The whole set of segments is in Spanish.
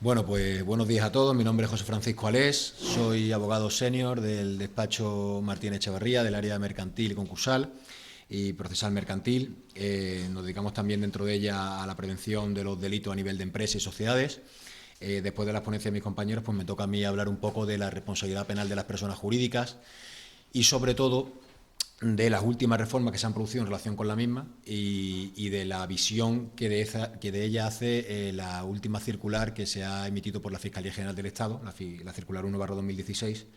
Bueno, pues buenos días a todos. Mi nombre es José Francisco Alés, soy abogado senior del despacho Martínez Echevarría, del área mercantil y concursal y procesal mercantil. Nos dedicamos también dentro de ella a la prevención de los delitos a nivel de empresas y sociedades. Después de las ponencias de mis compañeros, pues me toca a mí hablar un poco de la responsabilidad penal de las personas jurídicas y, sobre todo, de las últimas reformas que se han producido en relación con la misma y de la visión que de ella hace la última circular que se ha emitido por la Fiscalía General del Estado, la circular 1/2016,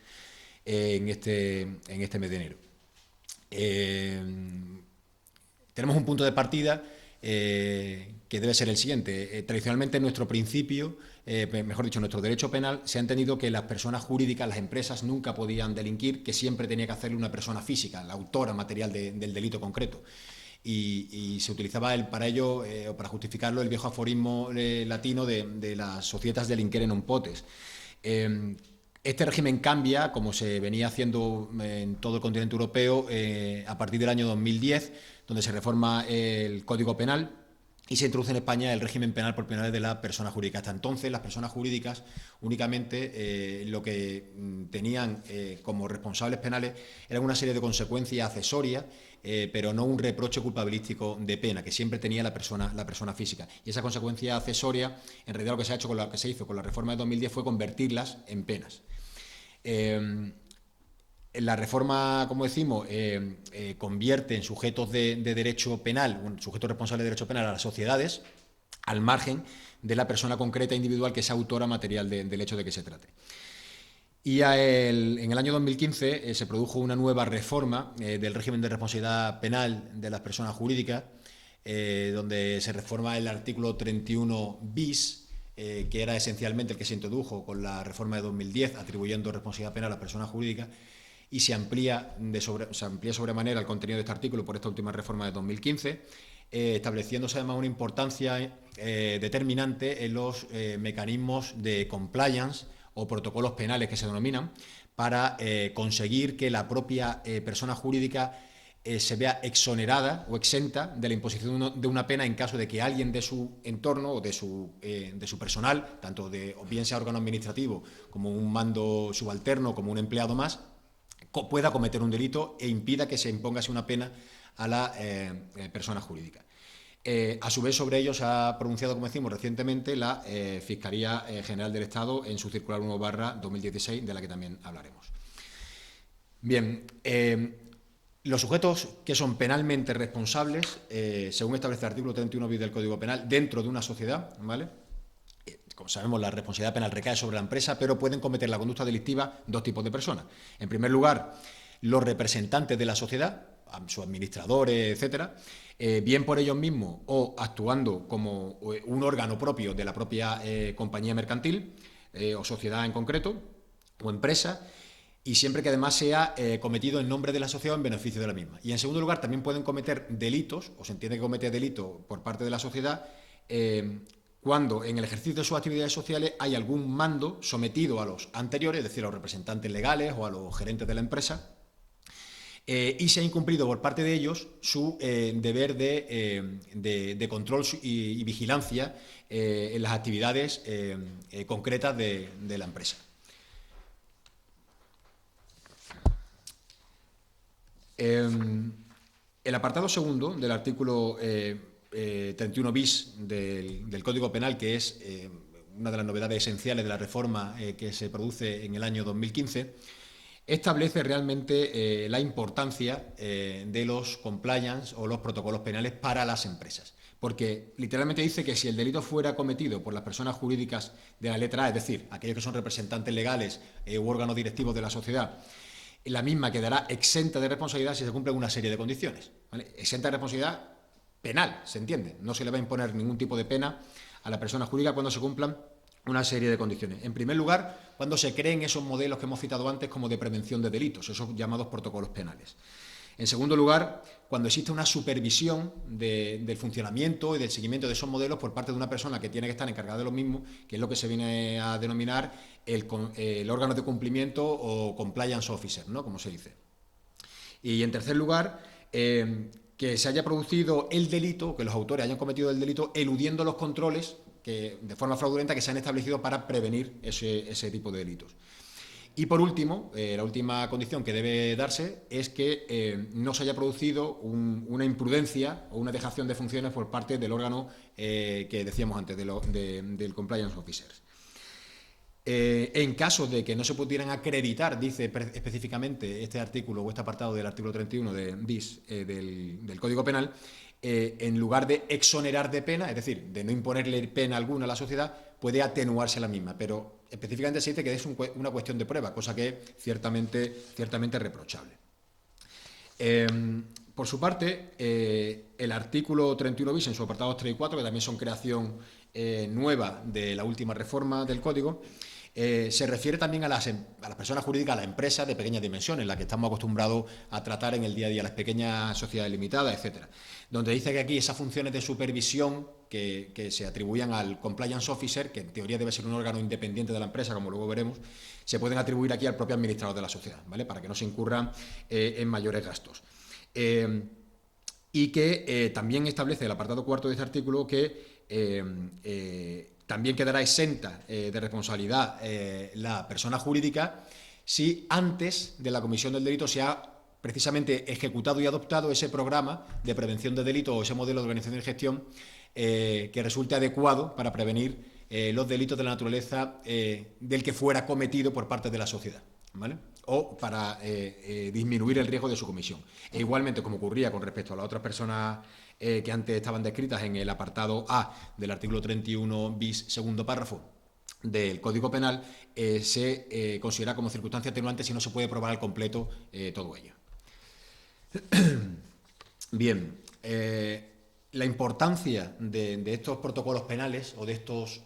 en este mes de enero. Tenemos un punto de partida que debe ser el siguiente. Tradicionalmente, nuestro principio, mejor dicho, nuestro derecho penal, se ha entendido que las personas jurídicas, las empresas, nunca podían delinquir, que siempre tenía que hacerlo una persona física, la autora material del delito concreto. Y se utilizaba para ello, o para justificarlo, el viejo aforismo latino de las societas delinquere non potes. Este régimen cambia, como se venía haciendo en todo el continente europeo, a partir del año 2010, donde se reforma el Código Penal y se introduce en España el régimen penal por primera vez de la persona jurídica. Hasta entonces, las personas jurídicas únicamente lo que tenían como responsables penales eran una serie de consecuencias accesorias, pero no un reproche culpabilístico de pena, que siempre tenía la persona física. Y esa consecuencia accesoria, en realidad, lo que se hizo con la reforma de 2010 fue convertirlas en penas. La reforma, como decimos, convierte en sujetos de derecho penal, sujetos responsables de derecho penal a las sociedades, al margen de la persona concreta individual que es autora material del hecho de que se trate. Y en el año 2015 se produjo una nueva reforma del régimen de responsabilidad penal de las personas jurídicas, donde se reforma el artículo 31 bis, que era esencialmente el que se introdujo con la reforma de 2010, atribuyendo responsabilidad penal a las personas jurídicas, y se amplía sobremanera el contenido de este artículo por esta última reforma de 2015, estableciéndose además una importancia determinante en los mecanismos de compliance o protocolos penales que se denominan, para conseguir que la propia persona jurídica se vea exonerada o exenta de la imposición de una pena en caso de que alguien de su entorno o de su personal, tanto o bien sea órgano administrativo como un mando subalterno, como un empleado más, pueda cometer un delito e impida que se imponga así una pena a la persona jurídica. A su vez, sobre ello se ha pronunciado, como decimos, recientemente la Fiscalía General del Estado en su circular 1/2016, de la que también hablaremos. Bien, los sujetos que son penalmente responsables, según establece el artículo 31 bis del Código Penal, dentro de una sociedad, ¿vale? Como sabemos, la responsabilidad penal recae sobre la empresa, pero pueden cometer la conducta delictiva dos tipos de personas. En primer lugar, los representantes de la sociedad, sus administradores, etcétera, bien por ellos mismos o actuando como un órgano propio de la propia compañía mercantil o sociedad en concreto, o empresa, y siempre que además sea cometido en nombre de la sociedad o en beneficio de la misma. Y en segundo lugar, también pueden cometer delitos, o se entiende que comete delito por parte de la sociedad, cuando en el ejercicio de sus actividades sociales hay algún mando sometido a los anteriores, es decir, a los representantes legales o a los gerentes de la empresa, y se ha incumplido por parte de ellos su deber de control y vigilancia en las actividades concretas de la empresa. El apartado segundo del artículo 31 bis del Código Penal, que es una de las novedades esenciales de la reforma que se produce en el año 2015, establece realmente la importancia de los compliance o los protocolos penales para las empresas. Porque literalmente dice que si el delito fuera cometido por las personas jurídicas de la letra A, es decir, aquellos que son representantes legales u órganos directivos de la sociedad, la misma quedará exenta de responsabilidad si se cumplen una serie de condiciones, ¿vale? Exenta de responsabilidad penal, se entiende. No se le va a imponer ningún tipo de pena a la persona jurídica cuando se cumplan una serie de condiciones. En primer lugar, cuando se creen esos modelos que hemos citado antes como de prevención de delitos, esos llamados protocolos penales. En segundo lugar, cuando existe una supervisión del funcionamiento y del seguimiento de esos modelos por parte de una persona que tiene que estar encargada de los mismos, que es lo que se viene a denominar el órgano de cumplimiento o compliance officer, ¿no?, como se dice. Y en tercer lugar, que se haya producido el delito, que los autores hayan cometido el delito eludiendo los controles de forma fraudulenta que se han establecido para prevenir ese tipo de delitos. Y por último, la última condición que debe darse es que no se haya producido una imprudencia o una dejación de funciones por parte del órgano que decíamos antes, del Compliance Officer. En caso de que no se pudieran acreditar, dice específicamente este artículo o este apartado del artículo 31 bis del Código Penal, en lugar de exonerar de pena, es decir, de no imponerle pena alguna a la sociedad, puede atenuarse la misma, pero específicamente se dice que es una cuestión de prueba, cosa que es ciertamente reprochable. Por su parte, el artículo 31 bis en sus apartados 3 y 4, que también son creación nueva de la última reforma del Código, se refiere también a las personas jurídicas, a las empresas de pequeñas dimensiones, las que estamos acostumbrados a tratar en el día a día, las pequeñas sociedades limitadas, etcétera. Donde dice que aquí esas funciones de supervisión que se atribuían al Compliance Officer, que en teoría debe ser un órgano independiente de la empresa, como luego veremos, se pueden atribuir aquí al propio administrador de la sociedad, ¿vale? Para que no se incurran en mayores gastos. Y que también establece el apartado cuarto de este artículo que también quedará exenta de responsabilidad la persona jurídica si antes de la comisión del delito se ha precisamente ejecutado y adoptado ese programa de prevención de delitos o ese modelo de organización y gestión que resulte adecuado para prevenir los delitos de la naturaleza del que fuera cometido por parte de la sociedad, ¿vale? O para disminuir el riesgo de su comisión. E igualmente, como ocurría con respecto a las otras personas que antes estaban descritas en el apartado A del artículo 31 bis segundo párrafo del Código Penal, se considera como circunstancia atenuante si no se puede probar al completo todo ello. Bien, la importancia de estos protocolos penales o de estos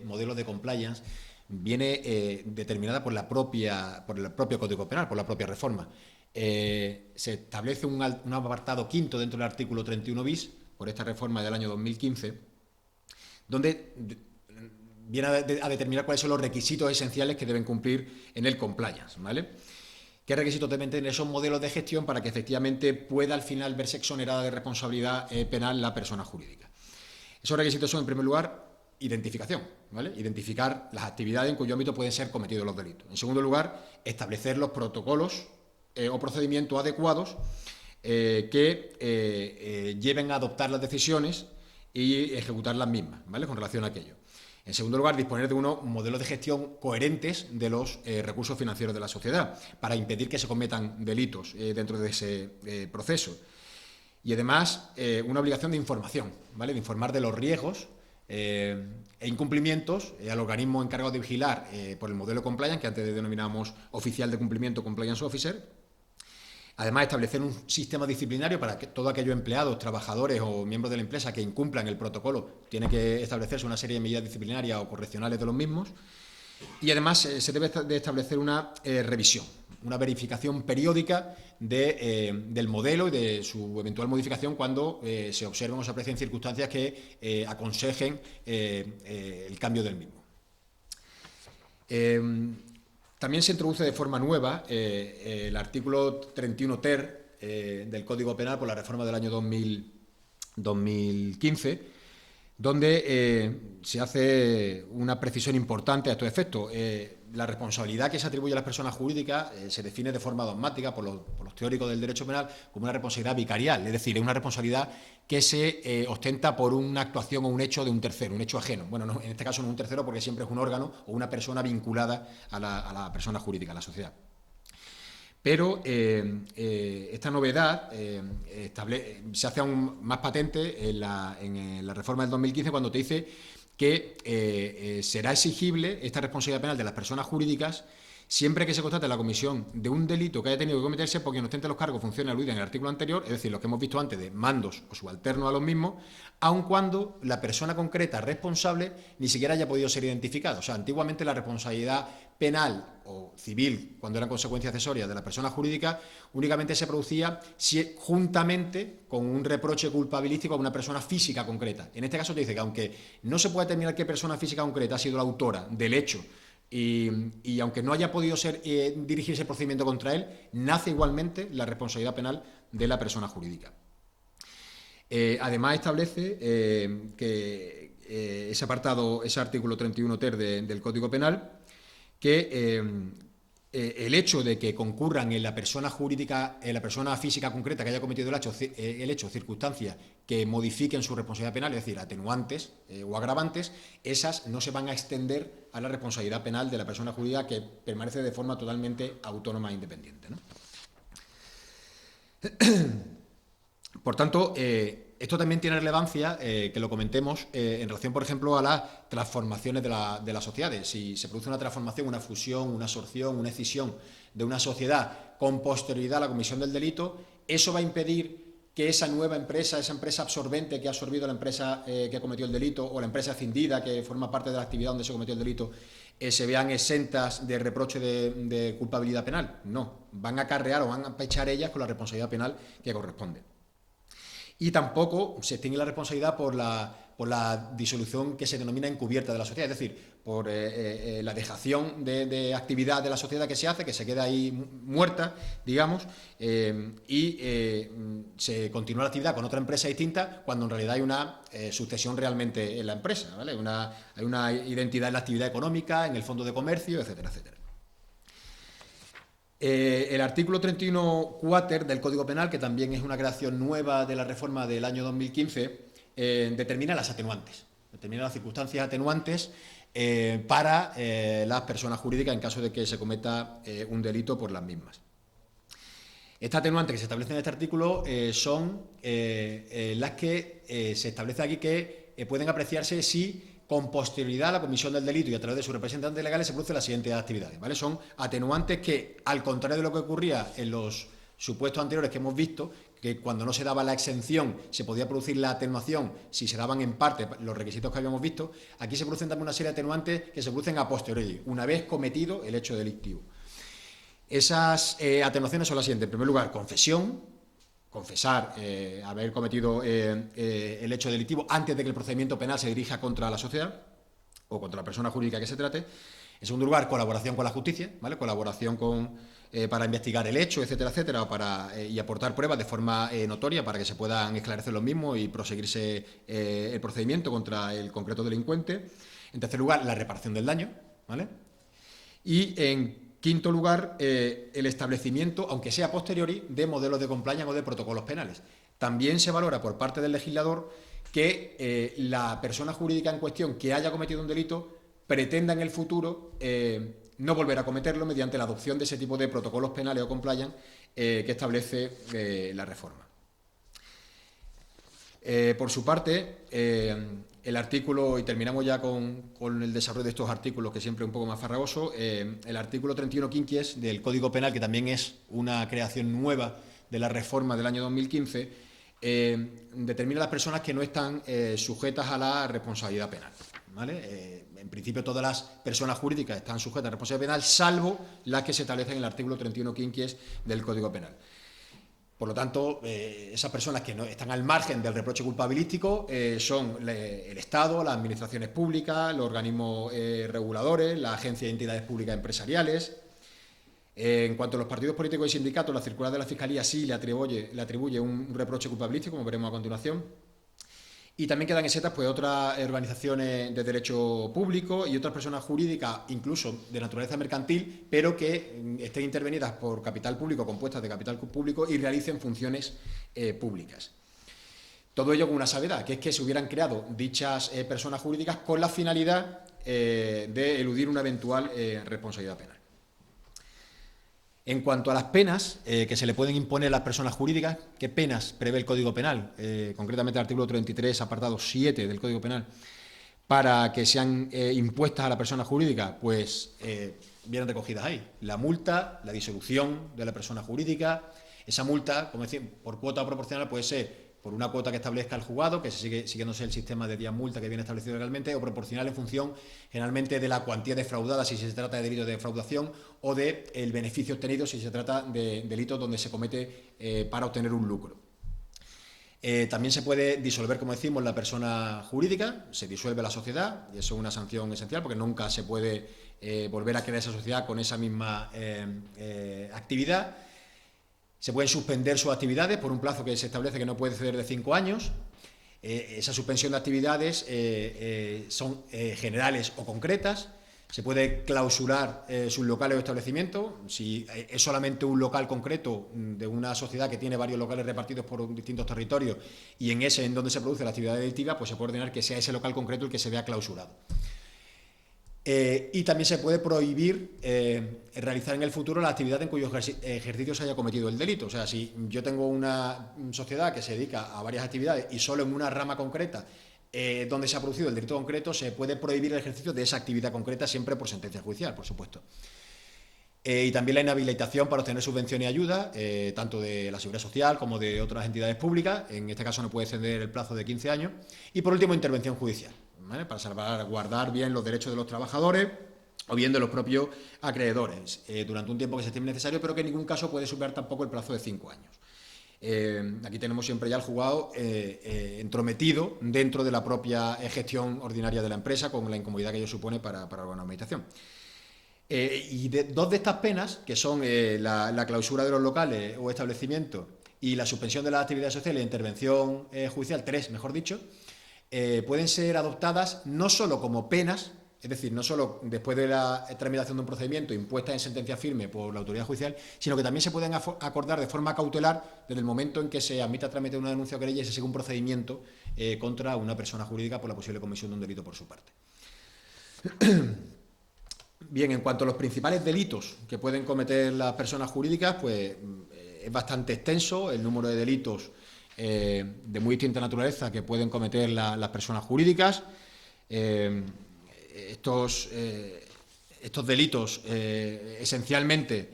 modelos de compliance viene determinada por el propio Código Penal, por la propia reforma. Se establece un apartado quinto dentro del artículo 31 bis, por esta reforma del año 2015, donde viene a determinar cuáles son los requisitos esenciales que deben cumplir en el compliance, ¿vale? ¿Qué requisitos deben tener esos modelos de gestión para que efectivamente pueda al final verse exonerada de responsabilidad penal la persona jurídica? Esos requisitos son, en primer lugar, identificación, ¿vale? Identificar las actividades en cuyo ámbito pueden ser cometidos los delitos. En segundo lugar, establecer los protocolos o procedimientos adecuados que lleven a adoptar las decisiones y ejecutar las mismas, ¿vale? Con relación a aquello. En segundo lugar, disponer de unos modelos de gestión coherentes de los recursos financieros de la sociedad para impedir que se cometan delitos dentro de ese proceso. Y además, una obligación de información, ¿vale? De informar de los riesgos e incumplimientos al organismo encargado de vigilar por el modelo compliance, que antes denominábamos oficial de cumplimiento, compliance officer. Además, establecer un sistema disciplinario para que todos aquellos empleados, trabajadores o miembros de la empresa que incumplan el protocolo, tiene que establecerse una serie de medidas disciplinarias o correccionales de los mismos. Y además se debe de establecer una revisión, una verificación periódica del modelo y de su eventual modificación cuando se observen o se aprecien circunstancias que aconsejen el cambio del mismo. También se introduce de forma nueva el artículo 31 ter del Código Penal por la reforma del año 2015, donde se hace una precisión importante a estos efectos. La responsabilidad que se atribuye a las personas jurídicas se define de forma dogmática por los teóricos del derecho penal como una responsabilidad vicarial, es decir, es una responsabilidad que se ostenta por una actuación o un hecho de un tercero, un hecho ajeno. Bueno, no, en este caso no un tercero porque siempre es un órgano o una persona vinculada a la persona jurídica, a la sociedad. Pero esta novedad se hace aún más patente en la reforma del 2015 cuando te dice que será exigible esta responsabilidad penal de las personas jurídicas siempre que se constate la comisión de un delito que haya tenido que cometerse por quien ostente los cargos, funciones aludidas en el artículo anterior, es decir, los que hemos visto antes de mandos o subalternos a los mismos, aun cuando la persona concreta responsable ni siquiera haya podido ser identificada. O sea, antiguamente la responsabilidad penal o civil, cuando eran consecuencias accesorias de la persona jurídica, únicamente se producía juntamente con un reproche culpabilístico a una persona física concreta. En este caso te dice que aunque no se puede determinar qué persona física concreta ha sido la autora del hecho, y aunque no haya podido dirigirse el procedimiento contra él, nace igualmente la responsabilidad penal de la persona jurídica. Además establece que ese apartado, ese artículo 31 ter del Código Penal, que el hecho de que concurran en la persona jurídica, en la persona física concreta que haya cometido el hecho, circunstancias que modifiquen su responsabilidad penal, es decir, atenuantes o agravantes, esas no se van a extender a la responsabilidad penal de la persona jurídica, que permanece de forma totalmente autónoma e independiente, ¿no? Por tanto, esto también tiene relevancia que lo comentemos en relación, por ejemplo, a las transformaciones de las sociedades. Si se produce una transformación, una fusión, una absorción, una escisión de una sociedad con posterioridad a la comisión del delito, eso va a impedir que esa nueva empresa, esa empresa absorbente que ha absorbido la empresa que cometió el delito, o la empresa escindida que forma parte de la actividad donde se cometió el delito, se vean exentas de reproche de culpabilidad penal. No, van a acarrear o van a pechar ellas con la responsabilidad penal que corresponde. Y tampoco se extingue la responsabilidad por la disolución que se denomina encubierta de la sociedad, es decir, por la dejación de actividad de la sociedad que se hace, que se queda ahí muerta, digamos, y se continúa la actividad con otra empresa distinta, cuando en realidad hay una sucesión realmente en la empresa, ¿vale? Hay una identidad en la actividad económica, en el fondo de comercio, etcétera, etcétera. El artículo 31 quater del Código Penal, que también es una creación nueva de la reforma del año 2015, determina las atenuantes, determina las circunstancias atenuantes para las personas jurídicas en caso de que se cometa un delito por las mismas. Estas atenuantes que se establecen en este artículo son las que se establece aquí, que pueden apreciarse si con posterioridad a la comisión del delito y a través de sus representantes legales se producen las siguientes actividades, ¿vale? Son atenuantes que, al contrario de lo que ocurría en los supuestos anteriores que hemos visto, que cuando no se daba la exención se podía producir la atenuación si se daban en parte los requisitos que habíamos visto, aquí se producen también una serie de atenuantes que se producen a posteriori, una vez cometido el hecho delictivo. Esas atenuaciones son las siguientes. En primer lugar, confesar haber cometido el hecho delictivo antes de que el procedimiento penal se dirija contra la sociedad o contra la persona jurídica que se trate. En segundo lugar, colaboración con la justicia, ¿vale? Colaboración para investigar el hecho, etcétera, etcétera, y aportar pruebas de forma notoria para que se puedan esclarecer los mismos y proseguirse el procedimiento contra el concreto delincuente. En tercer lugar, la reparación del daño, ¿vale? Y en quinto lugar, el establecimiento, aunque sea a posteriori, de modelos de compliance o de protocolos penales. También se valora por parte del legislador que la persona jurídica en cuestión que haya cometido un delito pretenda en el futuro no volver a cometerlo mediante la adopción de ese tipo de protocolos penales o compliance que establece la reforma. Por su parte, el artículo, y terminamos ya con el desarrollo de estos artículos, que siempre es un poco más farragoso, el artículo 31 quinquies del Código Penal, que también es una creación nueva de la reforma del año 2015, determina las personas que no están sujetas a la responsabilidad penal, ¿vale? En principio todas las personas jurídicas están sujetas a la responsabilidad penal, salvo las que se establecen en el artículo 31 quinquies del Código Penal. Por lo tanto, esas personas que no están al margen del reproche culpabilístico son el Estado, las administraciones públicas, los organismos reguladores, las agencias y entidades públicas empresariales. En cuanto a los partidos políticos y sindicatos, la circular de la Fiscalía sí le atribuye un reproche culpabilístico, como veremos a continuación. Y también quedan exentas pues, otras organizaciones de derecho público y otras personas jurídicas, incluso de naturaleza mercantil, pero que estén intervenidas por capital público, compuestas de capital público y realicen funciones públicas. Todo ello con una salvedad, que es que se hubieran creado dichas personas jurídicas con la finalidad de eludir una eventual responsabilidad penal. En cuanto a las penas que se le pueden imponer a las personas jurídicas, ¿qué penas prevé el Código Penal? Concretamente el artículo 33, apartado 7 del Código Penal, para que sean impuestas a la persona jurídica, pues vienen recogidas ahí. La multa, la disolución de la persona jurídica, esa multa, como decir, por cuota proporcional puede ser por una cuota que establezca el juzgado, que se sigue siguiéndose el sistema de día multa que viene establecido legalmente, o proporcional en función generalmente de la cuantía defraudada si se trata de delito de defraudación o del beneficio obtenido si se trata de delitos donde se comete para obtener un lucro. También se puede disolver, como decimos, la persona jurídica, se disuelve la sociedad, y eso es una sanción esencial porque nunca se puede volver a crear esa sociedad con esa misma actividad. Se pueden suspender sus actividades por un plazo que se establece que no puede exceder de 5 años. Esa suspensión de actividades son generales o concretas. Se puede clausurar sus locales o establecimientos. Si es solamente un local concreto de una sociedad que tiene varios locales repartidos por distintos territorios y en ese en donde se produce la actividad delictiva, pues se puede ordenar que sea ese local concreto el que se vea clausurado. Y también se puede prohibir realizar en el futuro la actividad en cuyo ejercicio se haya cometido el delito. O sea, si yo tengo una sociedad que se dedica a varias actividades y solo en una rama concreta donde se ha producido el delito concreto, se puede prohibir el ejercicio de esa actividad concreta, siempre por sentencia judicial, por supuesto. Y también la inhabilitación para obtener subvención y ayuda, tanto de la Seguridad Social como de otras entidades públicas. En este caso no puede exceder el plazo de 15 años. Y por último, intervención judicial, ¿vale? Para salvaguardar bien los derechos de los trabajadores o bien de los propios acreedores, durante un tiempo que se estime necesario, pero que en ningún caso puede superar tampoco el plazo de 5 años. Aquí tenemos siempre ya el juzgado entrometido dentro de la propia gestión ordinaria de la empresa, con la incomodidad que ello supone para la buena administración. Dos de estas penas, que son la clausura de los locales o establecimientos y la suspensión de las actividades sociales e intervención judicial, 3, mejor dicho, pueden ser adoptadas no solo como penas, es decir, no solo después de la tramitación de un procedimiento impuesta en sentencia firme por la autoridad judicial, sino que también se pueden acordar de forma cautelar desde el momento en que se admita a trámite una denuncia o querella y se sigue un procedimiento contra una persona jurídica por la posible comisión de un delito por su parte. Bien, en cuanto a los principales delitos que pueden cometer las personas jurídicas, pues es bastante extenso el número de delitos de muy distinta naturaleza que pueden cometer las personas jurídicas. Estos delitos esencialmente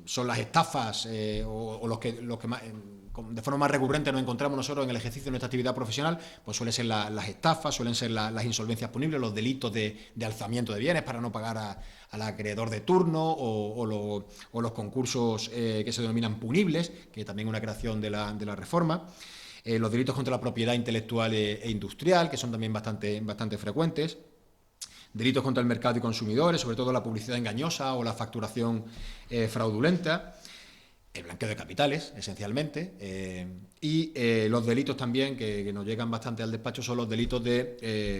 son las estafas o los que más, de forma más recurrente nos encontramos nosotros en el ejercicio de nuestra actividad profesional, pues suelen ser las estafas, suelen ser las insolvencias punibles, los delitos de alzamiento de bienes para no pagar al acreedor de turno o los concursos que se denominan punibles, que también es una creación de la reforma. Los delitos contra la propiedad intelectual e industrial, que son también bastante frecuentes. Delitos contra el mercado y consumidores, sobre todo la publicidad engañosa o la facturación fraudulenta. El blanqueo de capitales, esencialmente, y los delitos también que nos llegan bastante al despacho son los delitos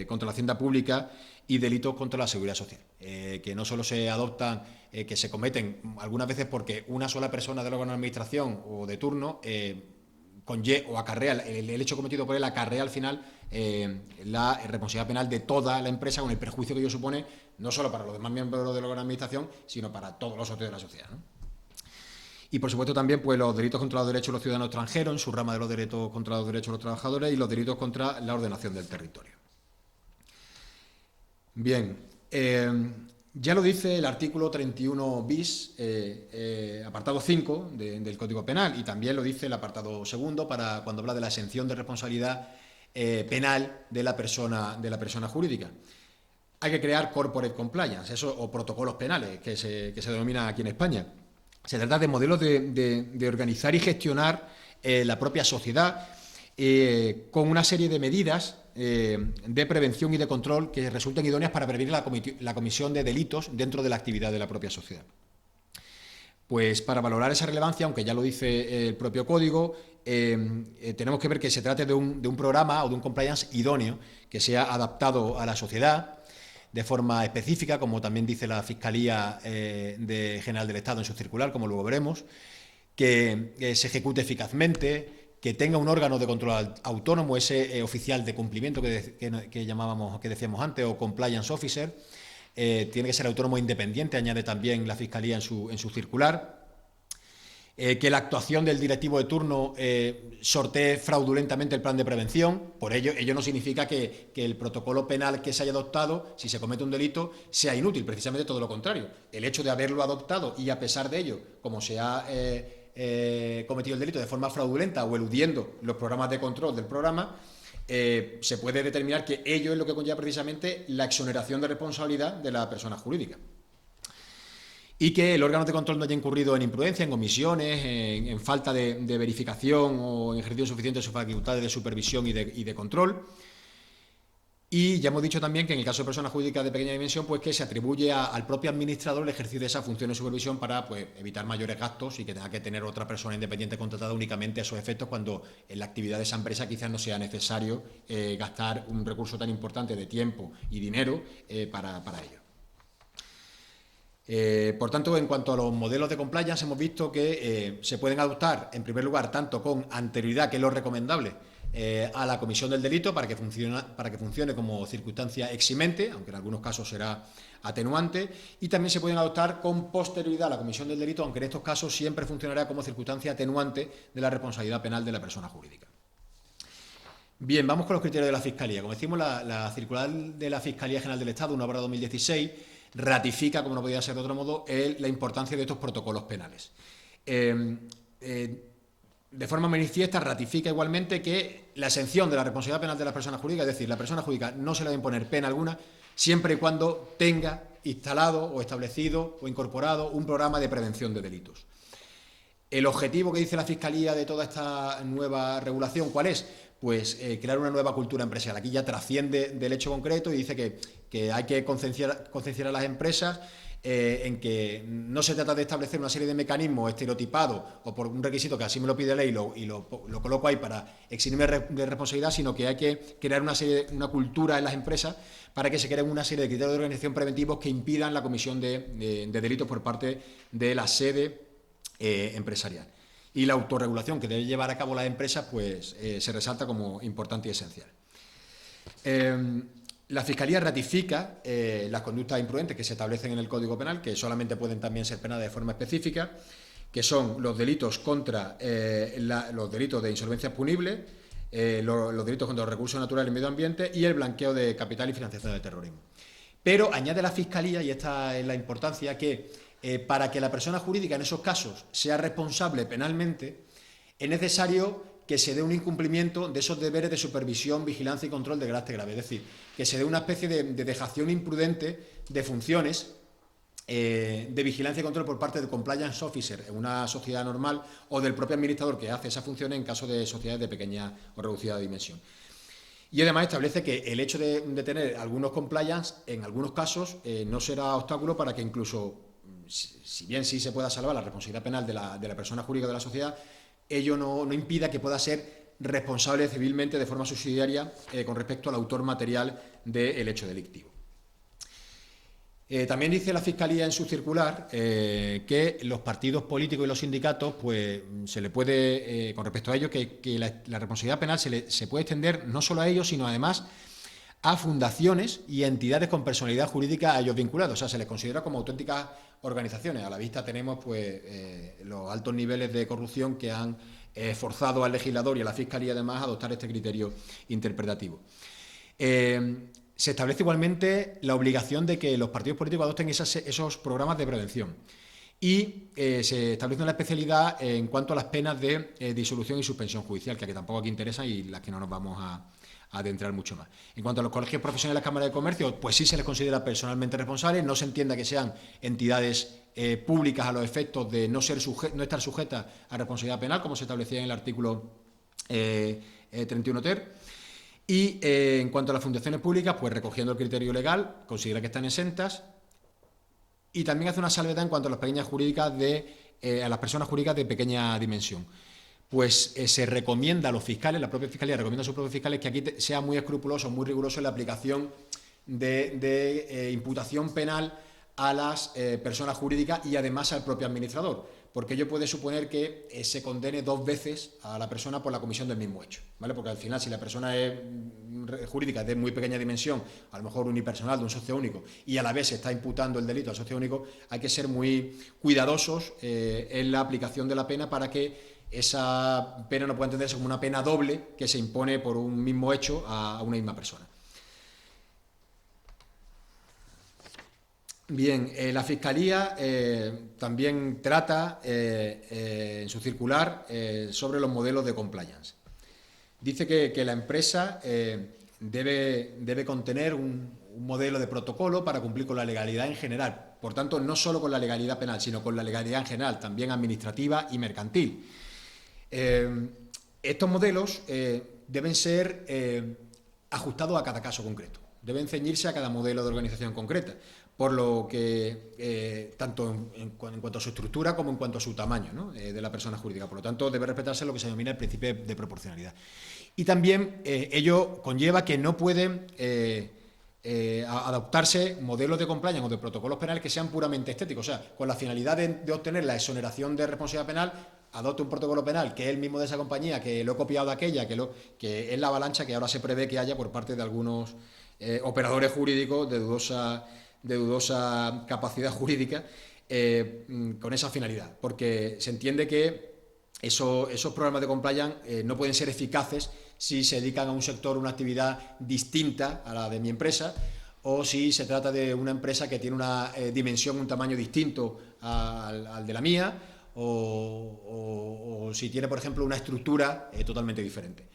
contra la hacienda pública y delitos contra la seguridad social, que no solo se adoptan, que se cometen algunas veces porque una sola persona del órgano de administración o de turno o acarrea, el hecho cometido por él acarrea al final la responsabilidad penal de toda la empresa, con el perjuicio que ello supone no solo para los demás miembros del órgano de administración, sino para todos los socios de la sociedad, ¿no? Y, por supuesto, también pues, los delitos contra los derechos de los ciudadanos extranjeros, en su rama de los delitos contra los derechos de los trabajadores, y los delitos contra la ordenación del territorio. Bien, ya lo dice el artículo 31 bis, apartado 5 del Código Penal, y también lo dice el apartado segundo cuando habla de la exención de responsabilidad penal de la persona jurídica. Hay que crear corporate compliance, o protocolos penales, que se denominan aquí en España. Se trata de modelos de organizar y gestionar la propia sociedad con una serie de medidas de prevención y de control que resulten idóneas para prevenir la comisión de delitos dentro de la actividad de la propia sociedad. Pues para valorar esa relevancia, aunque ya lo dice el propio código, tenemos que ver que se trate de un programa o de un compliance idóneo que sea adaptado a la sociedad de forma específica, como también dice la Fiscalía General del Estado en su circular, como luego veremos, que se ejecute eficazmente, que tenga un órgano de control autónomo, ese oficial de cumplimiento que decíamos antes, o compliance officer, tiene que ser autónomo e independiente, añade también la Fiscalía en su circular. Que la actuación del directivo de turno sortee fraudulentamente el plan de prevención. Por ello no significa que el protocolo penal que se haya adoptado, si se comete un delito, sea inútil, precisamente todo lo contrario. El hecho de haberlo adoptado y a pesar de ello, como se ha cometido el delito de forma fraudulenta o eludiendo los programas de control del programa, se puede determinar que ello es lo que conlleva precisamente la exoneración de responsabilidad de la persona jurídica. Y que el órgano de control no haya incurrido en imprudencia, en omisiones, en falta de verificación o en ejercicio suficiente de sus facultades de supervisión y de control. Y ya hemos dicho también que en el caso de personas jurídicas de pequeña dimensión, pues que se atribuye al propio administrador el ejercicio de esa función de supervisión para, pues, evitar mayores gastos y que tenga que tener otra persona independiente contratada únicamente a esos efectos, cuando en la actividad de esa empresa quizás no sea necesario gastar un recurso tan importante de tiempo y dinero para ello. Por tanto, en cuanto a los modelos de compliance, hemos visto que se pueden adoptar, en primer lugar, tanto con anterioridad, que es lo recomendable, a la comisión del delito para que funcione como circunstancia eximente, aunque en algunos casos será atenuante, y también se pueden adoptar con posterioridad a la comisión del delito, aunque en estos casos siempre funcionará como circunstancia atenuante de la responsabilidad penal de la persona jurídica. Bien, vamos con los criterios de la Fiscalía. Como decimos, la circular de la Fiscalía General del Estado, 1/2016, ratifica, como no podía ser de otro modo, la importancia de estos protocolos penales. De forma manifiesta, ratifica igualmente que la exención de la responsabilidad penal de la persona jurídica, es decir, la persona jurídica no se le va a imponer pena alguna, siempre y cuando tenga instalado o establecido o incorporado un programa de prevención de delitos. El objetivo que dice la Fiscalía de toda esta nueva regulación, ¿cuál es? Pues crear una nueva cultura empresarial. Aquí ya trasciende del hecho concreto y dice que hay que concienciar a las empresas en que no se trata de establecer una serie de mecanismos estereotipados o por un requisito que así me lo pide la ley y lo coloco ahí para eximirme de responsabilidad, sino que hay que crear una cultura en las empresas para que se creen una serie de criterios de organización preventivos que impidan la comisión de delitos por parte de la sede empresarial. Y la autorregulación que debe llevar a cabo las empresas, pues se resalta como importante y esencial. La Fiscalía ratifica las conductas imprudentes que se establecen en el Código Penal, que solamente pueden también ser penadas de forma específica, que son los delitos los delitos de insolvencia punible, los delitos contra los recursos naturales y el medio ambiente y el blanqueo de capital y financiación del terrorismo. Pero añade la Fiscalía, y esta es la importancia, que para que la persona jurídica en esos casos sea responsable penalmente, es necesario que se dé un incumplimiento de esos deberes de supervisión, vigilancia y control de carácter grave. Es decir, que se dé una especie de dejación imprudente de funciones de vigilancia y control por parte del compliance officer en una sociedad normal o del propio administrador que hace esas funciones en caso de sociedades de pequeña o reducida dimensión. Y además establece que el hecho de tener algunos compliance, en algunos casos, no será obstáculo para que incluso, si bien sí se pueda salvar la responsabilidad penal de la persona jurídica de la sociedad, ello no impida que pueda ser responsable civilmente de forma subsidiaria con respecto al autor material del hecho delictivo. También dice la Fiscalía en su circular que los partidos políticos y los sindicatos, pues se le puede, con respecto a ello, que la responsabilidad penal se puede extender no solo a ellos, sino además a fundaciones y entidades con personalidad jurídica a ellos vinculados. O sea, se les considera como auténticas organizaciones. A la vista tenemos pues los altos niveles de corrupción que han forzado al legislador y a la Fiscalía además a adoptar este criterio interpretativo. Se establece igualmente la obligación de que los partidos políticos adopten esos programas de prevención y se establece una especialidad en cuanto a las penas de disolución y suspensión judicial, que tampoco aquí interesan y las que no nos vamos a adentrar mucho más. En cuanto a los colegios profesionales de las cámaras de comercio, pues sí se les considera personalmente responsables, no se entienda que sean entidades públicas a los efectos de no estar sujetas a responsabilidad penal, como se establecía en el artículo 31 ter. Y en cuanto a las fundaciones públicas, pues recogiendo el criterio legal, considera que están exentas y también hace una salvedad en cuanto a las pequeñas jurídicas a las personas jurídicas de pequeña dimensión. Pues se recomienda a los fiscales, la propia Fiscalía recomienda a sus propios fiscales que aquí sea muy escrupuloso, muy riguroso en la aplicación de imputación penal a las personas jurídicas y además al propio administrador, porque ello puede suponer que se condene dos veces a la persona por la comisión del mismo hecho, ¿vale? Porque al final, si la persona es jurídica de muy pequeña dimensión, a lo mejor unipersonal, de un socio único, y a la vez se está imputando el delito al socio único, hay que ser muy cuidadosos en la aplicación de la pena para que esa pena no pueda entenderse como una pena doble que se impone por un mismo hecho a una misma persona. Bien, la Fiscalía también trata en su circular sobre los modelos de compliance. Dice que la empresa debe contener un modelo de protocolo para cumplir con la legalidad en general. Por tanto, no solo con la legalidad penal, sino con la legalidad en general, también administrativa y mercantil. Estos modelos deben ser ajustados a cada caso concreto. Deben ceñirse a cada modelo de organización concreta, por lo que tanto en cuanto a su estructura como en cuanto a su tamaño, ¿no?, de la persona jurídica. Por lo tanto, debe respetarse lo que se denomina el principio de proporcionalidad. Y también ello conlleva que no pueden adoptarse modelos de compliance o de protocolos penales que sean puramente estéticos. O sea, con la finalidad de obtener la exoneración de responsabilidad penal, adopte un protocolo penal que es el mismo de esa compañía, que lo he copiado de aquella, que es la avalancha que ahora se prevé que haya por parte de algunos operadores jurídicos de dudosa capacidad jurídica con esa finalidad, porque se entiende que esos programas de compliance no pueden ser eficaces si se dedican a un sector, una actividad distinta a la de mi empresa, o si se trata de una empresa que tiene una dimensión, un tamaño distinto al de la mía, o si tiene, por ejemplo, una estructura totalmente diferente.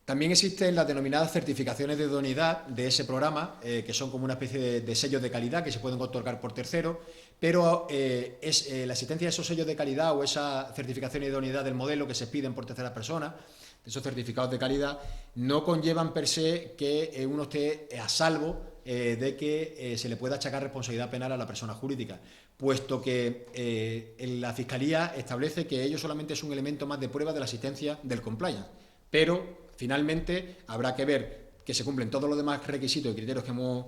También existen las denominadas certificaciones de idoneidad de ese programa, que son como una especie de sellos de calidad que se pueden otorgar por terceros, pero la existencia de esos sellos de calidad o esa certificación de idoneidad del modelo que se piden por terceras personas, de esos certificados de calidad, no conllevan per se que uno esté a salvo de que se le pueda achacar responsabilidad penal a la persona jurídica, puesto que la Fiscalía establece que ello solamente es un elemento más de prueba de la existencia del compliance, pero finalmente habrá que ver que se cumplen todos los demás requisitos y criterios que hemos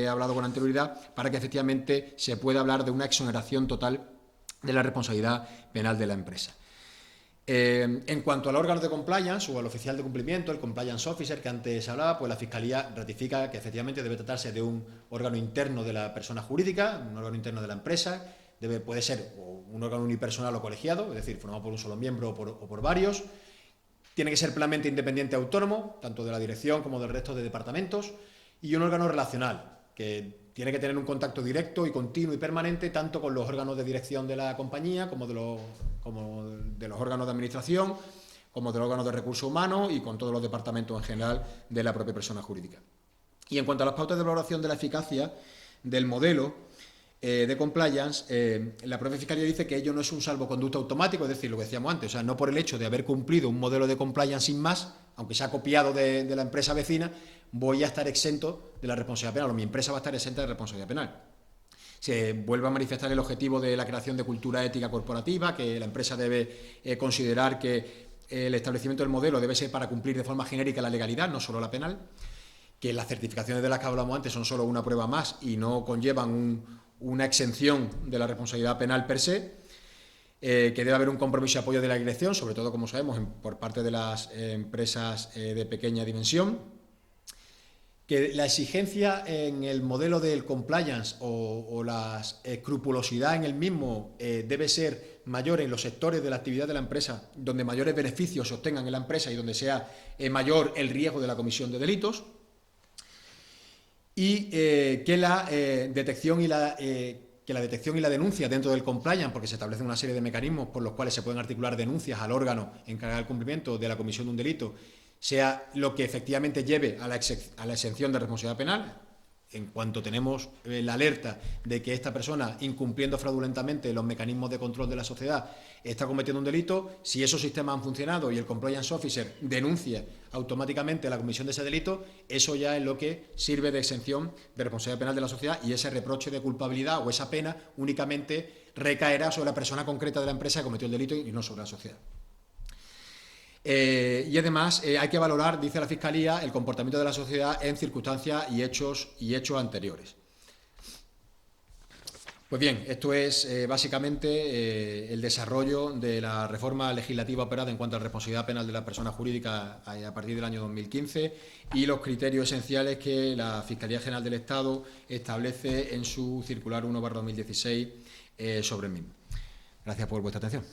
hablado con anterioridad para que efectivamente se pueda hablar de una exoneración total de la responsabilidad penal de la empresa. En cuanto al órgano de compliance o al oficial de cumplimiento, el compliance officer que antes hablaba, pues la Fiscalía ratifica que efectivamente debe tratarse de un órgano interno de la persona jurídica, un órgano interno de la empresa, puede ser un órgano unipersonal o colegiado, es decir, formado por un solo miembro o por varios. Tiene que ser plenamente independiente y autónomo, tanto de la dirección como del resto de departamentos, y un órgano relacional, que tiene que tener un contacto directo y continuo y permanente, tanto con los órganos de dirección de la compañía, como de los órganos de administración, como de los órganos de recursos humanos y con todos los departamentos en general de la propia persona jurídica. Y en cuanto a las pautas de valoración de la eficacia del modelo de compliance, la propia Fiscalía dice que ello no es un salvoconducto automático, es decir, lo que decíamos antes, o sea, no por el hecho de haber cumplido un modelo de compliance sin más, aunque sea copiado de la empresa vecina, voy a estar exento de la responsabilidad penal, o mi empresa va a estar exenta de responsabilidad penal. Se vuelve a manifestar el objetivo de la creación de cultura ética corporativa, que la empresa debe considerar que el establecimiento del modelo debe ser para cumplir de forma genérica la legalidad, no solo la penal, que las certificaciones de las que hablamos antes son solo una prueba más y no conllevan una exención de la responsabilidad penal per se, que debe haber un compromiso y apoyo de la dirección, sobre todo, como sabemos, por parte de las empresas de pequeña dimensión, que la exigencia en el modelo del compliance o la escrupulosidad en el mismo debe ser mayor en los sectores de la actividad de la empresa donde mayores beneficios se obtengan en la empresa y donde sea mayor el riesgo de la comisión de delitos, y que la detección y la denuncia dentro del compliance, porque se establecen una serie de mecanismos por los cuales se pueden articular denuncias al órgano encargado del cumplimiento de la comisión de un delito, sea lo que efectivamente lleve a la exención de responsabilidad penal. En cuanto tenemos la alerta de que esta persona, incumpliendo fraudulentamente los mecanismos de control de la sociedad, está cometiendo un delito, si esos sistemas han funcionado y el compliance officer denuncia automáticamente la comisión de ese delito, eso ya es lo que sirve de exención de responsabilidad penal de la sociedad, y ese reproche de culpabilidad o esa pena únicamente recaerá sobre la persona concreta de la empresa que cometió el delito y no sobre la sociedad. Y además hay que valorar, dice la Fiscalía, el comportamiento de la sociedad en circunstancias y hechos anteriores. Pues bien, esto es básicamente el desarrollo de la reforma legislativa operada en cuanto a la responsabilidad penal de la persona jurídica a partir del año 2015 y los criterios esenciales que la Fiscalía General del Estado establece en su circular 1/2016 sobre el mismo. Gracias por vuestra atención.